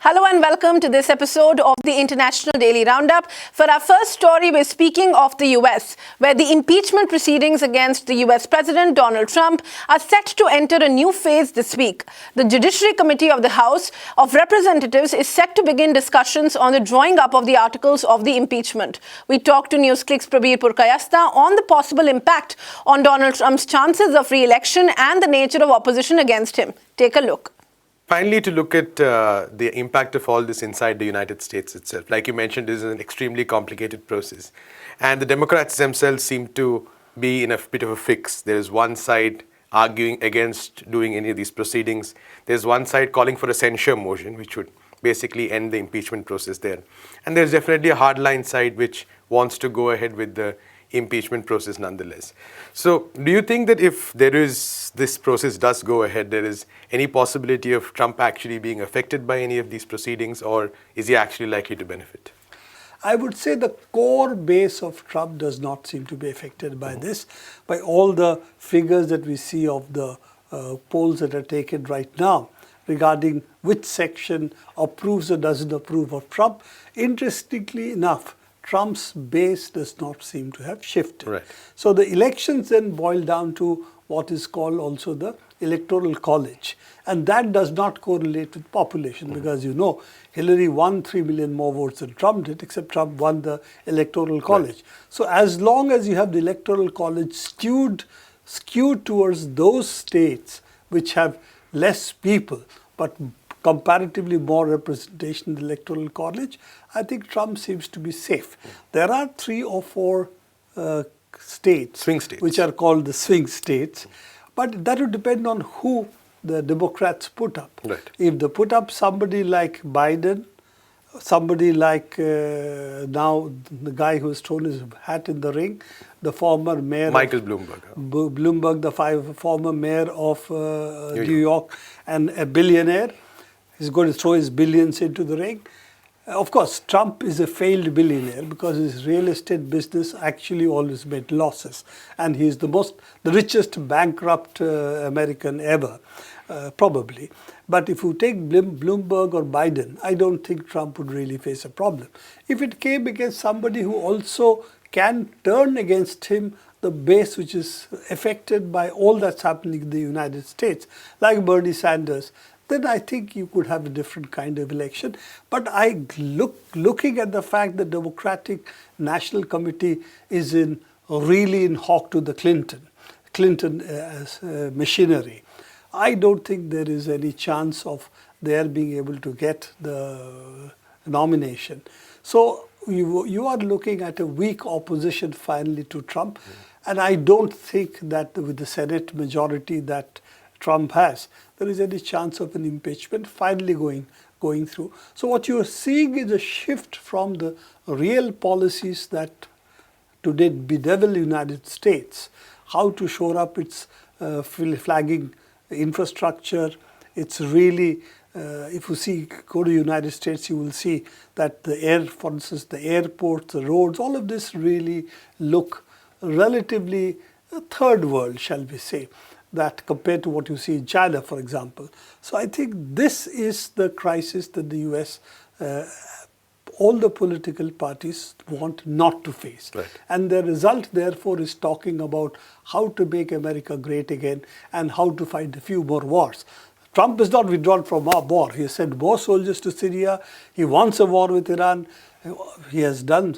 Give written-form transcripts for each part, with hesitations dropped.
Hello and welcome to this episode of the International Daily Roundup. For our first story, we're speaking of the US, where the impeachment proceedings against the US President Donald Trump are set to enter a new phase this week. The Judiciary Committee of the House of Representatives is set to begin discussions on the drawing up of the articles of the impeachment. We talked to NewsClick's Prabir Purkayastha on the possible impact on Donald Trump's chances of re-election and the nature of opposition against him. Take a look. Finally, to look at the impact of all this inside the United States itself. Like you mentioned, this is an extremely complicated process. And the Democrats themselves seem to be in a bit of a fix. There is one side arguing against doing any of these proceedings. There's one side calling for a censure motion, which would basically end the impeachment process there. And there's definitely a hardline side which wants to go ahead with the impeachment process nonetheless. So do you think that if this process does go ahead, there is any possibility of Trump actually being affected by any of these proceedings, or is he actually likely to benefit? I would say the core base of Trump does not seem to be affected by this, by all the figures that we see of the polls that are taken right now regarding which section approves or doesn't approve of Trump. Interestingly enough, Trump's base does not seem to have shifted. Right. So the elections then boil down to what is called also the Electoral College. And that does not correlate with population because, you know, Hillary won 3 million more votes than Trump did, except Trump won the Electoral College. Right. So as long as you have the Electoral College skewed towards those states which have less people, but comparatively more representation in the Electoral College, I think Trump seems to be safe. There are 3 or 4 states, swing states, which are called the swing states, but that would depend on who the Democrats put up. Right. If they put up somebody like Biden, somebody like now the guy who has thrown his hat in the ring, the former mayor Michael Bloomberg. Bloomberg, the former mayor of New York, and a billionaire. He's going to throw his billions into the ring. Of course, Trump is a failed billionaire because his real estate business actually always made losses. And he's the richest bankrupt American ever, probably. But if you take Bloomberg or Biden, I don't think Trump would really face a problem. If it came against somebody who also can turn against him the base which is affected by all that's happening in the United States, like Bernie Sanders, then I think you could have a different kind of election. But looking at the fact that Democratic National Committee is really in hock to the Clinton machinery, I don't think there is any chance of their being able to get the nomination. So you are looking at a weak opposition finally to Trump. And I don't think that with the Senate majority that Trump has, there is any chance of an impeachment finally going through. So what you are seeing is a shift from the real policies that today bedevil the United States, how to shore up its flagging infrastructure. It's really, if you go to the United States, you will see that for instance, the airports, the roads, all of this really look relatively third world, shall we say, that compared to what you see in China, for example. So I think this is the crisis that the US, all the political parties want not to face. Right. And the result, therefore, is talking about how to make America great again and how to fight a few more wars. Trump has not withdrawn from our war. He has sent more soldiers to Syria. He wants a war with Iran. He has done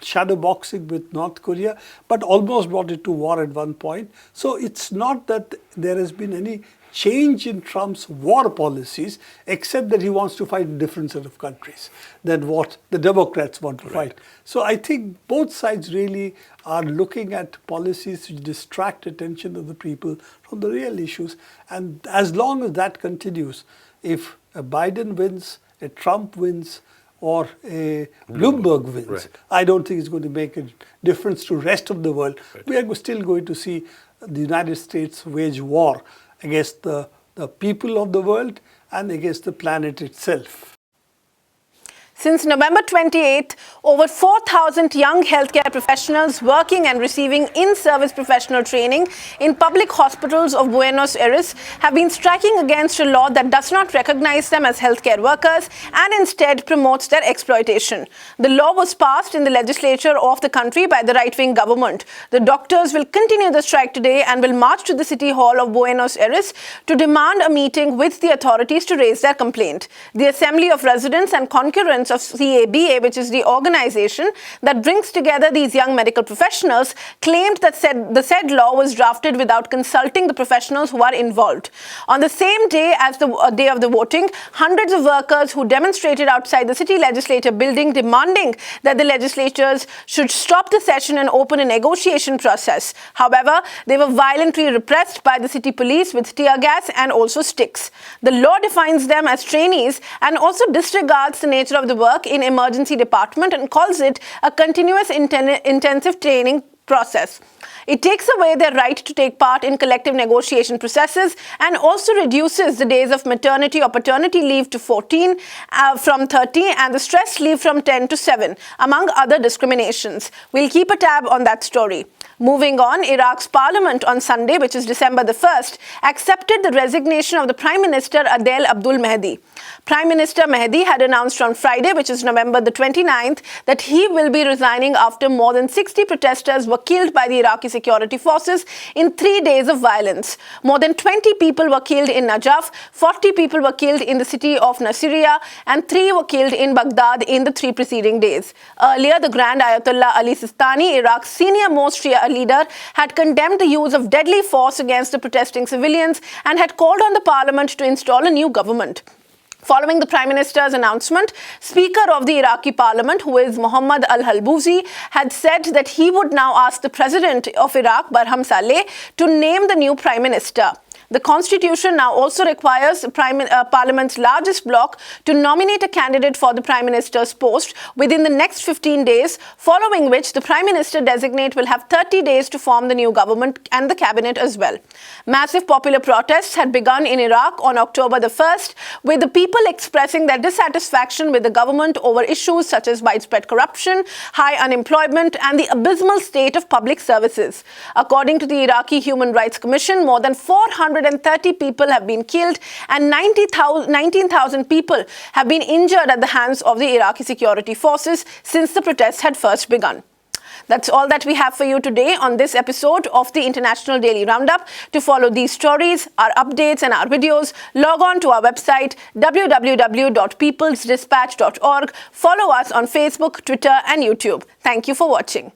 shadow boxing with North Korea, but almost brought it to war at one point. So it's not that there has been any change in Trump's war policies, except that he wants to fight a different set of countries than what the Democrats want to fight. So I think both sides really are looking at policies to distract attention of the people from the real issues. And as long as that continues, if a Biden wins, a Trump wins, or a Bloomberg wins, right, I don't think it's going to make a difference to the rest of the world. Right. We are still going to see the United States wage war against the people of the world and against the planet itself. Since November 28th, over 4,000 young healthcare professionals working and receiving in-service professional training in public hospitals of Buenos Aires have been striking against a law that does not recognize them as healthcare workers and instead promotes their exploitation. The law was passed in the legislature of the country by the right-wing government. The doctors will continue the strike today and will march to the City Hall of Buenos Aires to demand a meeting with the authorities to raise their complaint. The Assembly of Residents and Concurrents of CABA, which is the organization that brings together these young medical professionals, claimed that the said law was drafted without consulting the professionals who are involved. On the same day as the day of the voting, hundreds of workers who demonstrated outside the city legislature building demanding that the legislatures should stop the session and open a negotiation process. However, they were violently repressed by the city police with tear gas and also sticks. The law defines them as trainees and also disregards the nature of the work in emergency department and calls it a continuous intensive training process. It takes away their right to take part in collective negotiation processes and also reduces the days of maternity or paternity leave to 14 from 30 and the stress leave from 10 to 7, among other discriminations. We'll keep a tab on that story. Moving on, Iraq's parliament on Sunday, which is December the 1st, accepted the resignation of the Prime Minister Adel Abdul Mahdi. Prime Minister Mahdi had announced on Friday, which is November the 29th, that he will be resigning after more than 60 protesters were killed by the Iraqi security forces in 3 days of violence. More than 20 people were killed in Najaf, 40 people were killed in the city of Nasiriyah, and 3 were killed in Baghdad in the 3 preceding days. Earlier, the Grand Ayatollah Ali Sistani, Iraq's senior-most Shia leader, had condemned the use of deadly force against the protesting civilians and had called on the parliament to install a new government. Following the Prime Minister's announcement, Speaker of the Iraqi Parliament, who is Mohammad al-Halbouzi, had said that he would now ask the President of Iraq, Barham Saleh, to name the new Prime Minister. The constitution now also requires Parliament's largest bloc to nominate a candidate for the Prime Minister's post within the next 15 days, following which the Prime Minister designate will have 30 days to form the new government and the cabinet as well. Massive popular protests had begun in Iraq on October the 1st, with the people expressing their dissatisfaction with the government over issues such as widespread corruption, high unemployment, and the abysmal state of public services. According to the Iraqi Human Rights Commission, more than 430 people have been killed and 19,000 people have been injured at the hands of the Iraqi security forces since the protests had first begun. That's all that we have for you today on this episode of the International Daily Roundup. To follow these stories, our updates and our videos, log on to our website www.peoplesdispatch.org. Follow us on Facebook, Twitter and YouTube. Thank you for watching.